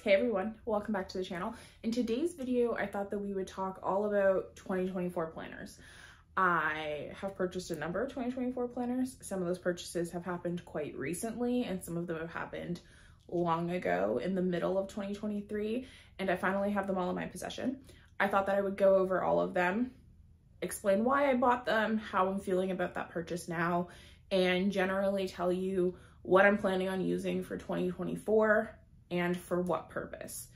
Hey everyone, welcome back to the channel. In today's video, I thought that we would talk all about 2024 planners. I have purchased a number of 2024 planners. Some of those purchases have happened quite recently and some of them have happened long ago in the middle of 2023, and I finally have them all in my possession. I thought that I would go over all of them, explain why I bought them, how I'm feeling about that purchase now, and generally tell you what I'm planning on using for 2024 and for what purpose.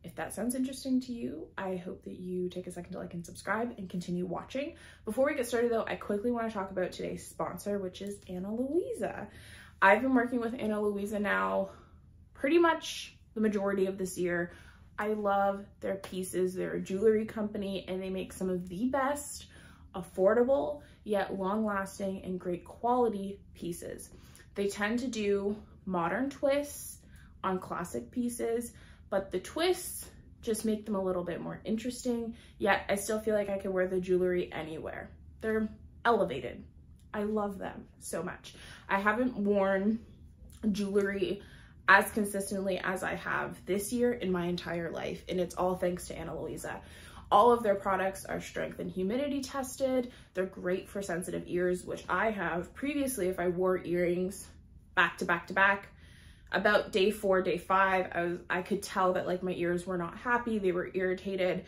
If that sounds interesting to you, I hope that you take a second to like and subscribe and continue watching. Before we get started though, I quickly want to talk about today's sponsor, which is Ana Luisa. I've been working with Ana Luisa now pretty much the majority of this year. I love their pieces. They're a jewelry company and they make some of the best, affordable, yet long-lasting and great quality pieces. They tend to do modern twists on classic pieces, but the twists just make them a little bit more interesting, yet I still feel like I could wear the jewelry anywhere. They're elevated. I love them so much. I haven't worn jewelry as consistently as I have this year in my entire life, and it's all thanks to Ana Luisa. All of their products are strength and humidity tested. They're great for sensitive ears, which I have previously. If I wore earrings back to back to back, about day 4, day 5, I could tell that like my ears were not happy. They were irritated.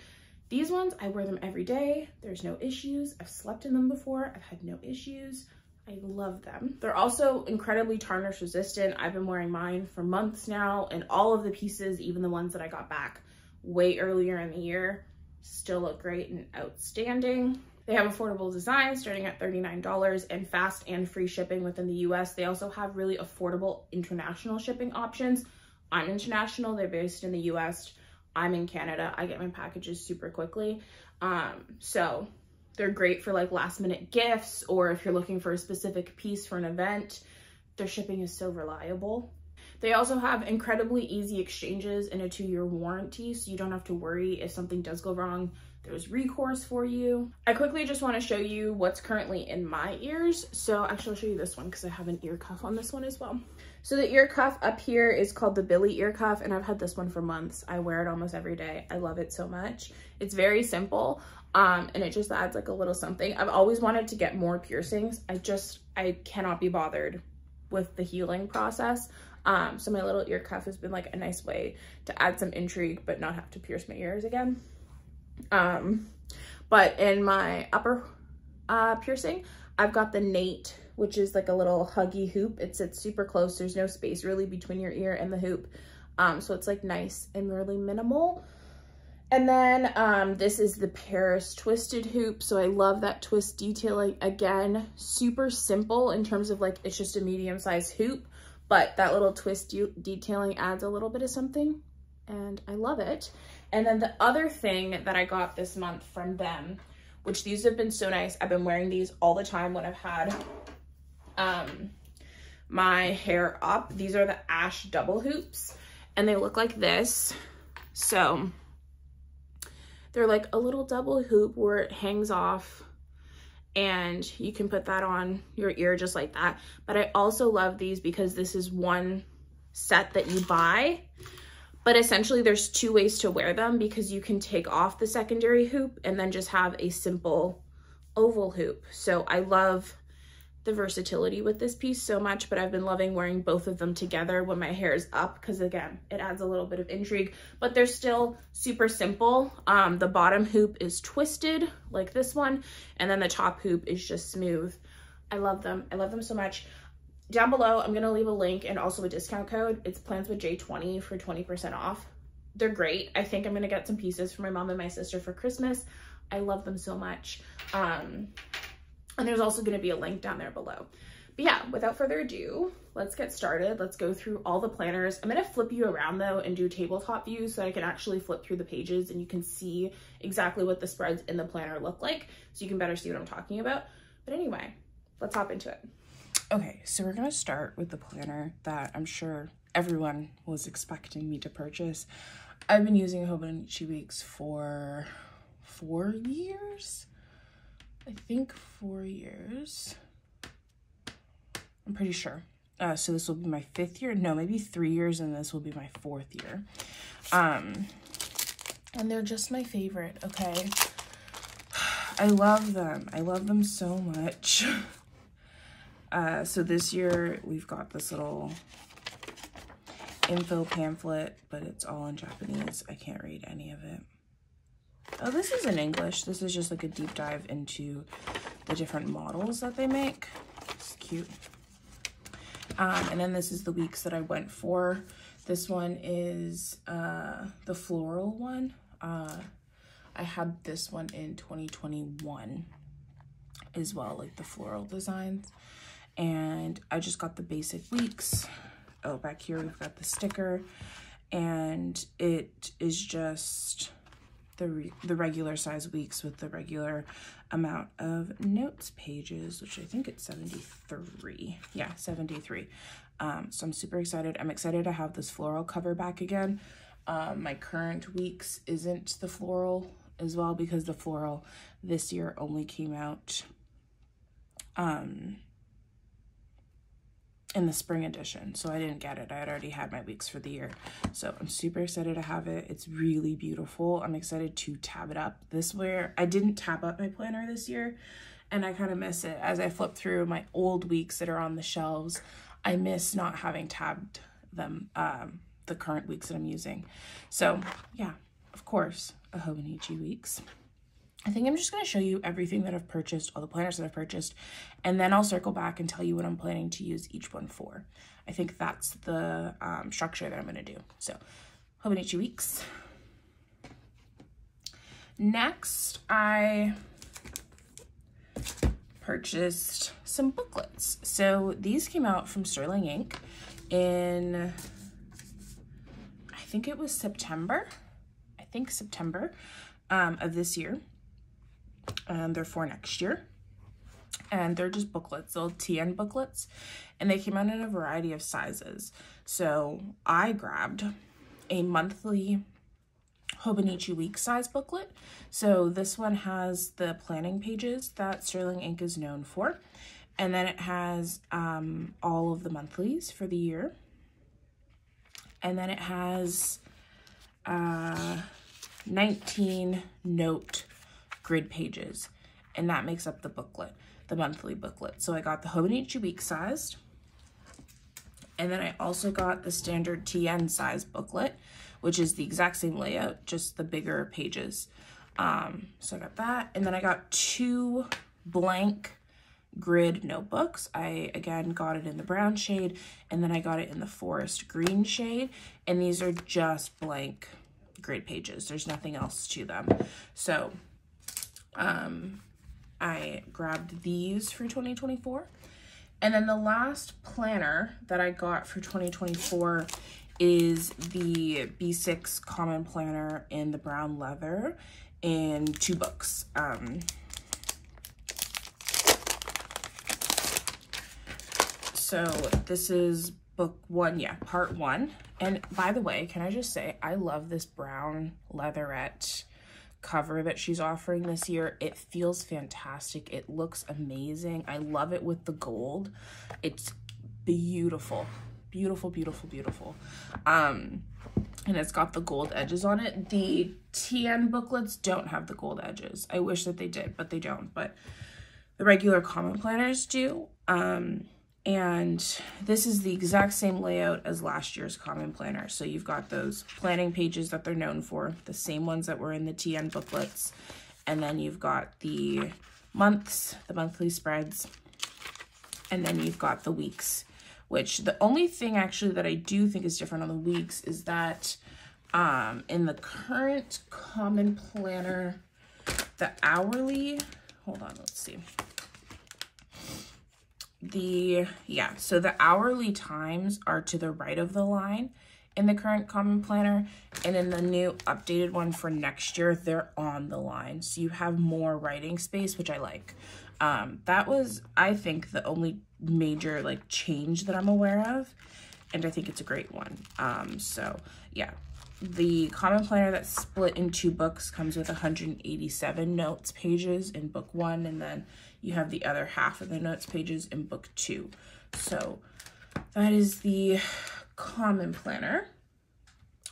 These ones, I wear them every day. There's no issues. I've slept in them before. I've had no issues. I love them. They're also incredibly tarnish resistant. I've been wearing mine for months now, and all of the pieces, even the ones that I got back way earlier in the year, still look great and outstanding. They have affordable designs starting at $39 and fast and free shipping within the US. They also have really affordable international shipping options. I'm international, they're based in the US. I'm in Canada. I get my packages super quickly. So they're great for like last minute gifts, or if you're looking for a specific piece for an event. Their shipping is so reliable. They also have incredibly easy exchanges and a 2-year warranty, so you don't have to worry if something does go wrong. There's recourse for you. I quickly just want to show you what's currently in my ears. So actually I'll show you this one because I have an ear cuff on this one as well. So the ear cuff up here is called the Billy ear cuff, and I've had this one for months. I wear it almost every day. I love it so much. It's very simple, and it just adds like a little something. I've always wanted to get more piercings. I cannot be bothered with the healing process. So my little ear cuff has been like a nice way to add some intrigue but not have to pierce my ears again. But in my upper piercing, I've got the Nate, which is like a little huggy hoop. It sits super close. There's no space really between your ear and the hoop. So it's like nice and really minimal. And then this is the Paris twisted hoop. So I love that twist detailing. Again, super simple in terms of like, it's just a medium-sized hoop, but that little twist detailing adds a little bit of something, and I love it. And then the other thing that I got this month from them, which these have been so nice. I've been wearing these all the time when I've had my hair up. These are the Ash double hoops, and they look like this. So they're like a little double hoop where it hangs off, and you can put that on your ear just like that. But I also love these because this is one set that you buy, but essentially there's 2 ways to wear them, because you can take off the secondary hoop and then just have a simple oval hoop. So I love the versatility with this piece so much, but I've been loving wearing both of them together when my hair is up, because again, it adds a little bit of intrigue, but they're still super simple. The bottom hoop is twisted like this one, and then the top hoop is just smooth. I love them. I love them so much. Down below, I'm gonna leave a link and also a discount code. It's plans with J20 for 20% off. They're great. I think I'm gonna get some pieces for my mom and my sister for Christmas. I love them so much. And there's also going to be a link down there below. But yeah, without further ado, let's get started. Let's go through all the planners. I'm going to flip you around though and do tabletop view so I can actually flip through the pages and you can see exactly what the spreads in the planner look like, so you can better see what I'm talking about. But anyway, let's hop into it. Okay, so we're going to start with the planner that I'm sure everyone was expecting me to purchase. I've been using Hobonichi Weeks for 4 years. I think 4 years. I'm pretty sure. So this will be my 5th year. No, maybe 3 years, and this will be my 4th year. And they're just my favorite, okay? I love them. I love them so much. So this year we've got this little info pamphlet, but it's all in Japanese. I can't read any of it. Oh, this is in English. This is just like a deep dive into the different models that they make. It's cute. And then this is the weeks that I went for. This one is the floral one. I had this one in 2021 as well, like the floral designs. And I just got the basic weeks. Oh, back here we've got the sticker, and it is just the regular size weeks with the regular amount of notes pages, which I think it's 73. Yeah, 73. So I'm super excited. I'm excited to have this floral cover back again. My current weeks isn't the floral as well, because the floral this year only came out in the spring edition, so I didn't get it. I had already had my weeks for the year, so I'm super excited to have it. It's really beautiful. I'm excited to tab it up. I didn't tab up my planner this year, and I kind of miss it. As I flip through my old weeks that are on the shelves, I miss not having tabbed them, the current weeks that I'm using. So yeah, of course, a Hobonichi weeks. I think I'm just going to show you everything that I've purchased, all the planners that I've purchased, and then I'll circle back and tell you what I'm planning to use each one for. I think that's the structure that I'm going to do. So, Hobonichi weeks. Next, I purchased some booklets. So, these came out from Sterling Ink in, I think it was September. I think September of this year. They're for next year, and they're just booklets, little TN booklets, and they came out in a variety of sizes. So I grabbed a monthly Hobonichi week size booklet. So this one has the planning pages that Sterling Ink is known for, and then it has all of the monthlies for the year, and then it has 19 note grid pages, and that makes up the booklet, the monthly booklet. So I got the Hobonichi week sized, and then I also got the standard TN size booklet, which is the exact same layout, just the bigger pages. So I got that, and then I got 2 blank grid notebooks. I again got it in the brown shade, and then I got it in the forest green shade, and these are just blank grid pages. There's nothing else to them. So I grabbed these for 2024. And then the last planner that I got for 2024 is the B6 Common Planner in the brown leather in 2 books. So this is book 1, yeah, part 1. And by the way, can I just say, I love this brown leatherette cover that she's offering this year. It feels fantastic. It looks amazing. I love it with the gold. It's beautiful, beautiful, beautiful, beautiful. And it's got the gold edges on it. The TN booklets don't have the gold edges. I wish that they did, but they don't. But the regular common planners do. And this is the exact same layout as last year's common planner. So you've got those planning pages that they're known for, the same ones that were in the TN booklets. And then you've got the months, the monthly spreads, and then you've got the weeks, which the only thing actually that I do think is different on the weeks is that in the current common planner, the hourly, hold on, let's see. So the hourly times are to the right of the line in the current common planner, and in the new updated one for next year, they're on the line. So you have more writing space, which I like. That was, I think, the only major like change that I'm aware of, and I think it's a great one. So yeah, the common planner that's split in 2 books comes with 187 notes pages in book 1, and then you have the other half of the notes pages in book 2. So That is the common planner.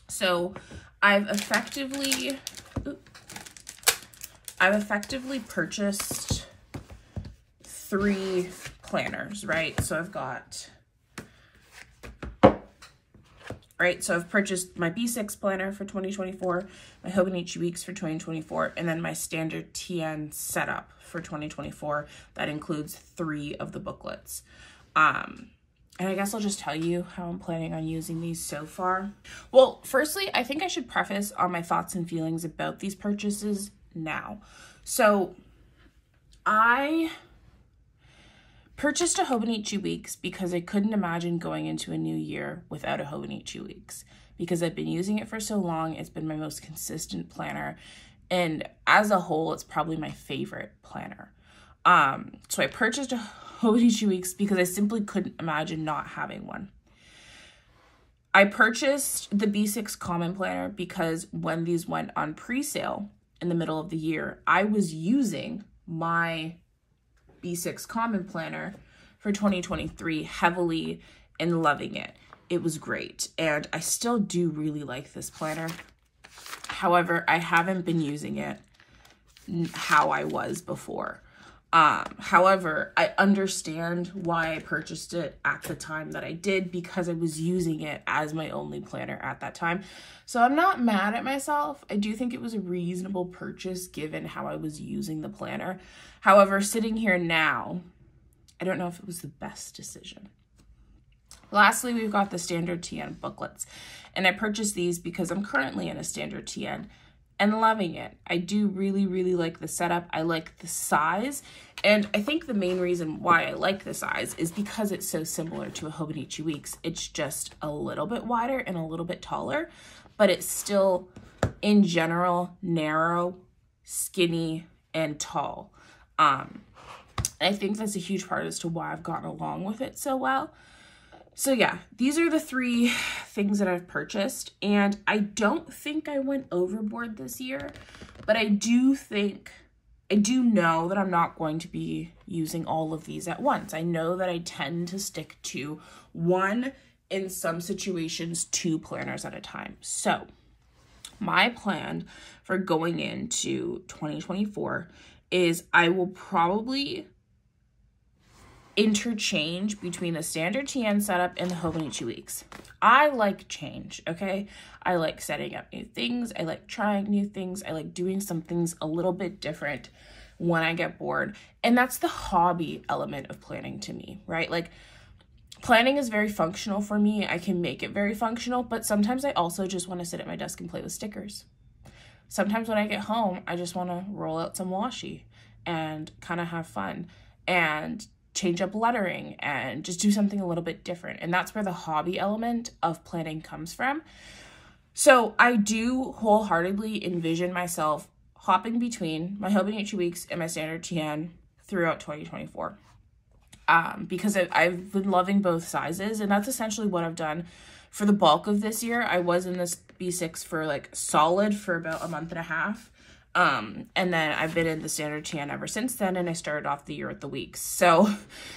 So I've effectively purchased 3 planners, right? So I've got, so I've purchased my B6 planner for 2024, my Hobonichi Weeks for 2024, and then my standard TN setup for 2024. That includes 3 of the booklets. And I guess I'll just tell you how I'm planning on using these so far. Well, firstly, I think I should preface on my thoughts and feelings about these purchases now. So I purchased a Hobonichi Weeks because I couldn't imagine going into a new year without a Hobonichi Weeks, because I've been using it for so long. It's been my most consistent planner, and as a whole, it's probably my favorite planner. So I purchased a Hobonichi Weeks because I simply couldn't imagine not having one. I purchased the B6 Common Planner because when these went on pre-sale in the middle of the year, I was using my B6 Common Planner for 2023 heavily and loving it. It was great, and I still do really like this planner. However, I haven't been using it how I was before. However, I understand why I purchased it at the time that I did, because I was using it as my only planner at that time. So I'm not mad at myself. I do think it was a reasonable purchase given how I was using the planner. However, sitting here now, I don't know if it was the best decision. Lastly, we've got the standard TN booklets, and I purchased these because I'm currently in a standard TN and loving it. I do really, really like the setup. I like the size. And I think the main reason why I like the size is because it's so similar to a Hobonichi Weeks. It's just a little bit wider and a little bit taller, but it's still, in general, narrow, skinny, and tall. I think that's a huge part as to why I've gotten along with it so well. So yeah, these are the 3 things that I've purchased, and I don't think I went overboard this year, but I do know that I'm not going to be using all of these at once. I know that I tend to stick to 1, in some situations, 2 planners at a time. So my plan for going into 2024 is I will probably interchange between the standard TN setup and the Hobonichi Weeks. I like change, okay? I like setting up new things. I like trying new things. I like doing some things a little bit different when I get bored. And that's the hobby element of planning to me, right? Like, planning is very functional for me. I can make it very functional, but sometimes I also just want to sit at my desk and play with stickers. Sometimes when I get home, I just want to roll out some washi and kind of have fun and change up lettering and just do something a little bit different. And that's where the hobby element of planning comes from. So I do wholeheartedly envision myself hopping between my Hobonichi Weeks and my standard TN throughout 2024. Because I've been loving both sizes, and that's essentially what I've done for the bulk of this year. I was in this B6 for like solid for about a month and a half. And then I've been in the standard TN ever since then, and I started off the year with the Weeks. So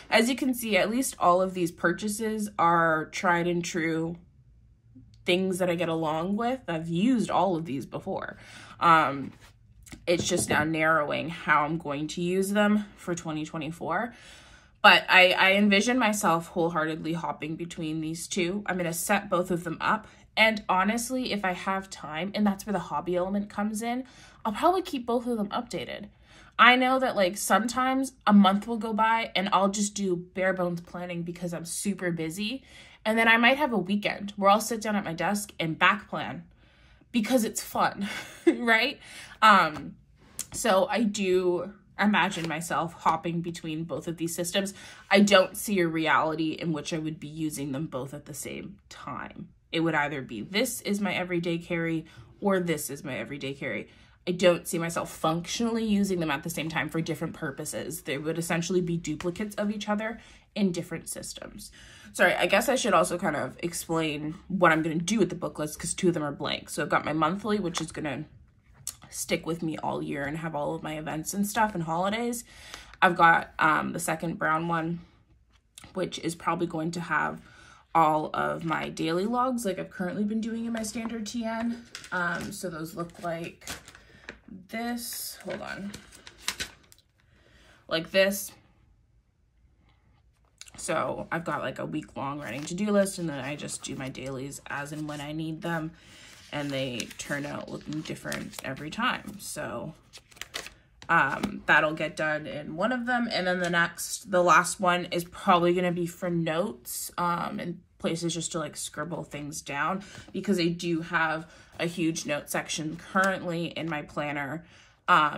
as you can see, at least all of these purchases are tried and true things that I get along with. I've used all of these before. It's just now narrowing how I'm going to use them for 2024. But I envision myself wholeheartedly hopping between these 2. I'm going to set both of them up. And honestly, if I have time, and that's where the hobby element comes in, I'll probably keep both of them updated. I know that like sometimes a month will go by and I'll just do bare bones planning because I'm super busy. And then I might have a weekend where I'll sit down at my desk and back plan because it's fun, right? So I do imagine myself hopping between both of these systems. I don't see a reality in which I would be using them both at the same time. It would either be this is my everyday carry or this is my everyday carry. I don't see myself functionally using them at the same time for different purposes. They would essentially be duplicates of each other in different systems. Sorry, I guess I should also kind of explain what I'm going to do with the booklets because 2 of them are blank. So I've got my monthly, which is going to stick with me all year and have all of my events and stuff and holidays. I've got the second brown one, which is probably going to have all of my daily logs like I've currently been doing in my standard TN. So those look like this, hold on, like this. So I've got like a week-long running to-do list, and then I just do my dailies as and when I need them, and they turn out looking different every time. So that'll get done in one of them, and then the last one is probably going to be for notes and places just to like scribble things down, because I do have a huge note section currently in my planner,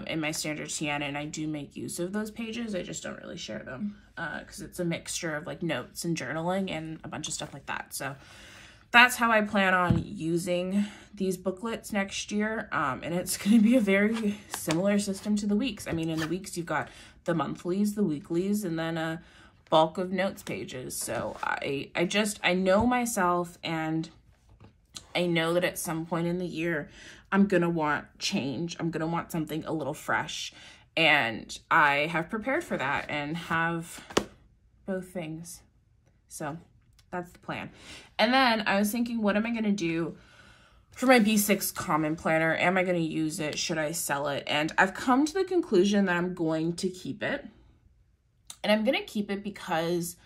in my standard TN, and I do make use of those pages. I just don't really share them because it's a mixture of like notes and journaling and a bunch of stuff like that. So that's how I plan on using these booklets next year. And it's going to be a very similar system to the weeks. I mean, in the weeks, you've got the monthlies, the weeklies, and then a bulk of notes pages. So I know myself, and I know that at some point in the year, I'm going to want change. I'm going to want something a little fresh. And I have prepared for that and have both things. So that's the plan. And then I was thinking, what am I going to do for my B6 common planner? Am I going to use it? Should I sell it? And I've come to the conclusion that I'm going to keep it. And I'm going to keep it because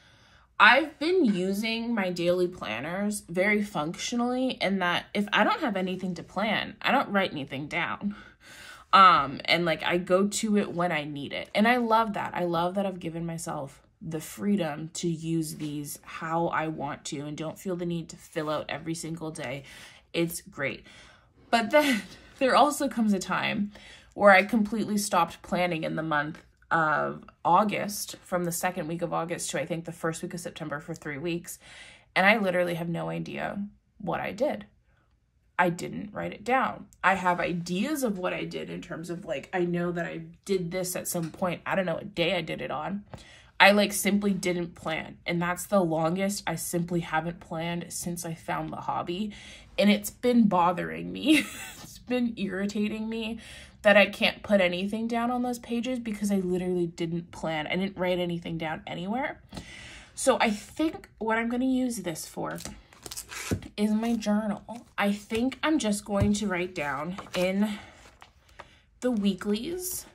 I've been using my daily planners very functionally, in that if I don't have anything to plan, I don't write anything down. And like I go to it when I need it. And I love that. I love that I've given myself the freedom to use these how I want to and don't feel the need to fill out every single day. It's great. But then there also comes a time where I completely stopped planning in the month of August, from the second week of August to I think the first week of September, for 3 weeks. And I literally have no idea what I did. I didn't write it down. I have ideas of what I did in terms of like, I know that I did this at some point. I don't know what day I did it on. I like simply didn't plan. And that's the longest I simply haven't planned since I found the hobby. And it's been bothering me. It's been irritating me that I can't put anything down on those pages because I literally didn't plan. I didn't write anything down anywhere. So I think what I'm going to use this for is my journal. I think I'm just going to write down in the weeklies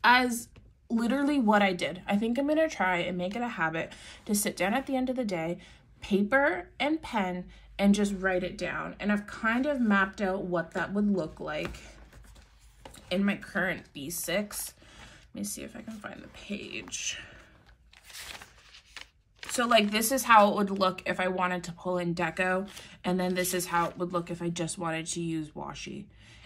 as literally what I did. I think I'm going to try and make it a habit to sit down at the end of the day, paper and pen, and just write it down. And I've kind of mapped out what that would look like in my current B6. Let me see if I can find the page. So like this is how it would look if I wanted to pull in deco, and then this is how it would look if I just wanted to use washi.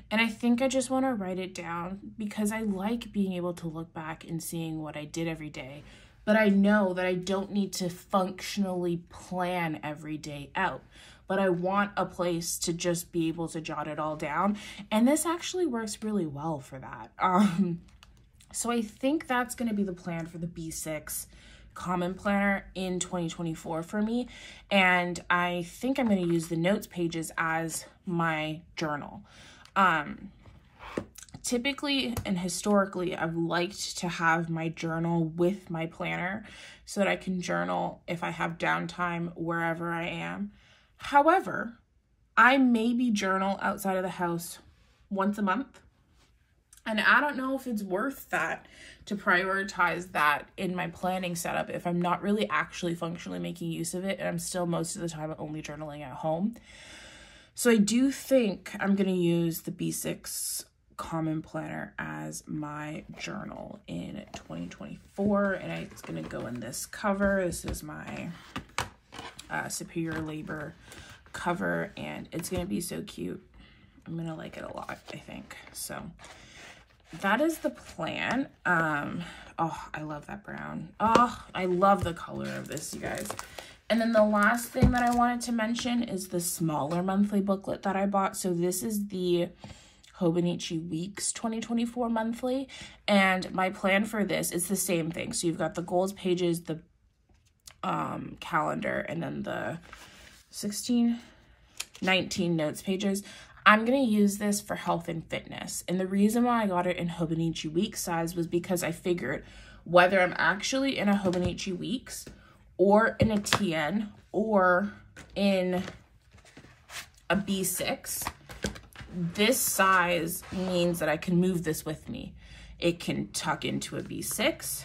And I think I just want to write it down because I like being able to look back and seeing what I did every day. But I know that I don't need to functionally plan every day out. But I want a place to just be able to jot it all down. And this actually works really well for that. So I think that's going to be the plan for the B6 common planner in 2024 for me. And I think I'm going to use the notes pages as my journal. Typically and historically, I've liked to have my journal with my planner so that I can journal if I have downtime wherever I am. However, I maybe journal outside of the house once a month. And I don't know if it's worth that to prioritize that in my planning setup if I'm not really actually functionally making use of it and I'm still most of the time only journaling at home. So I do think I'm going to use the B6 common planner as my journal in 2024, and it's going to go in this cover. This is my Superior Labor cover, and it's going to be so cute. I'm going to like it a lot, I think. So that is the plan. Oh, I love that brown. Oh, I love the color of this, you guys. And then the last thing that I wanted to mention is the smaller monthly booklet that I bought. So this is the Hobonichi Weeks 2024 monthly. And my plan for this is the same thing. So you've got the goals pages, the calendar, and then the 19 notes pages. I'm going to use this for health and fitness. And the reason why I got it in Hobonichi Weeks size was because I figured whether I'm actually in a Hobonichi Weeks or in a TN or in a B6, this size means that I can move this with me. It can tuck into a B6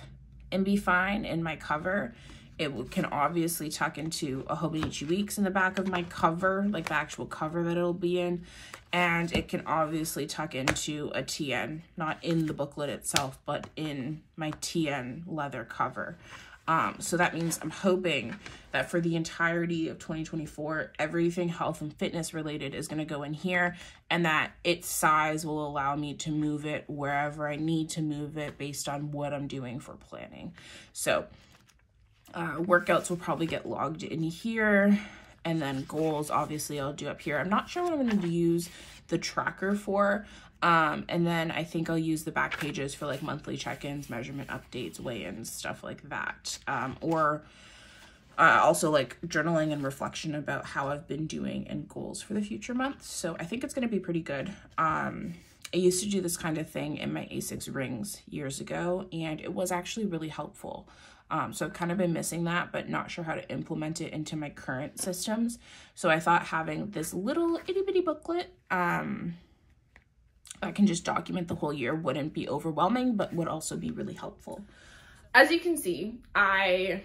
and be fine in my cover. It can obviously tuck into a Hobonichi Weeks in the back of my cover, like the actual cover that it'll be in. And it can obviously tuck into a TN, not in the booklet itself, but in my TN leather cover. So that means I'm hoping that for the entirety of 2024, everything health and fitness related is going to go in here, and that its size will allow me to move it wherever I need to move it based on what I'm doing for planning. So workouts will probably get logged in here, and then goals, obviously I'll do up here. I'm not sure what I'm going to use the tracker for. And then I think I'll use the back pages for like monthly check-ins, measurement updates, weigh-ins, stuff like that. Or also like journaling and reflection about how I've been doing and goals for the future months. So I think it's going to be pretty good. I used to do this kind of thing in my ASICS rings years ago, and it was actually really helpful. So I've kind of been missing that, but not sure how to implement it into my current systems. So I thought having this little itty bitty booklet, I can just document the whole year wouldn't be overwhelming, but would also be really helpful. As you can see, I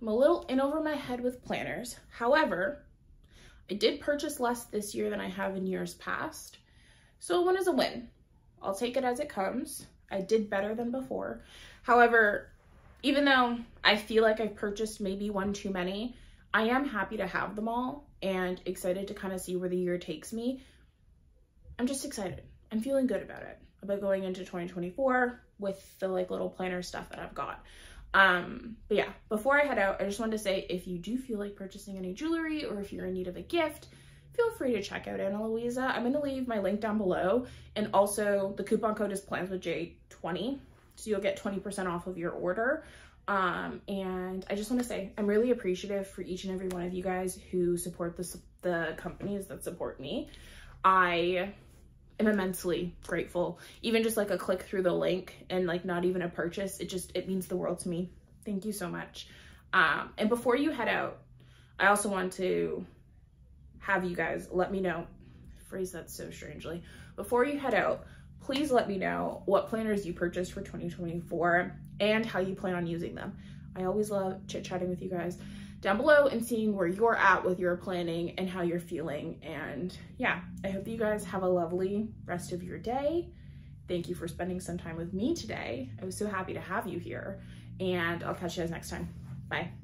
am a little in over my head with planners. However, I did purchase less this year than I have in years past. So a win is a win. I'll take it as it comes. I did better than before. However, even though I feel like I've purchased maybe one too many, I am happy to have them all and excited to kind of see where the year takes me. I'm just excited. I'm feeling good about it, about going into 2024 with the like little planner stuff that I've got. But yeah, before I head out, I just wanted to say, if you do feel like purchasing any jewelry or if you're in need of a gift, feel free to check out Ana Luisa. I'm going to leave my link down below, and also the coupon code is PlansWithJ20, so you'll get 20% off of your order. And I just want to say I'm really appreciative for each and every one of you guys who support the companies that support me. I am immensely grateful. Even just like a click through the link and like not even a purchase, it means the world to me. Thank you so much. And before you head out, I also want to have you guys let me know, phrase that so strangely, before you head out, please let me know what planners you purchased for 2024 and how you plan on using them. I always love chit-chatting with you guys down below and seeing where you're at with your planning and how you're feeling. And yeah, I hope you guys have a lovely rest of your day. Thank you for spending some time with me today. I was so happy to have you here, and I'll catch you guys next time. Bye.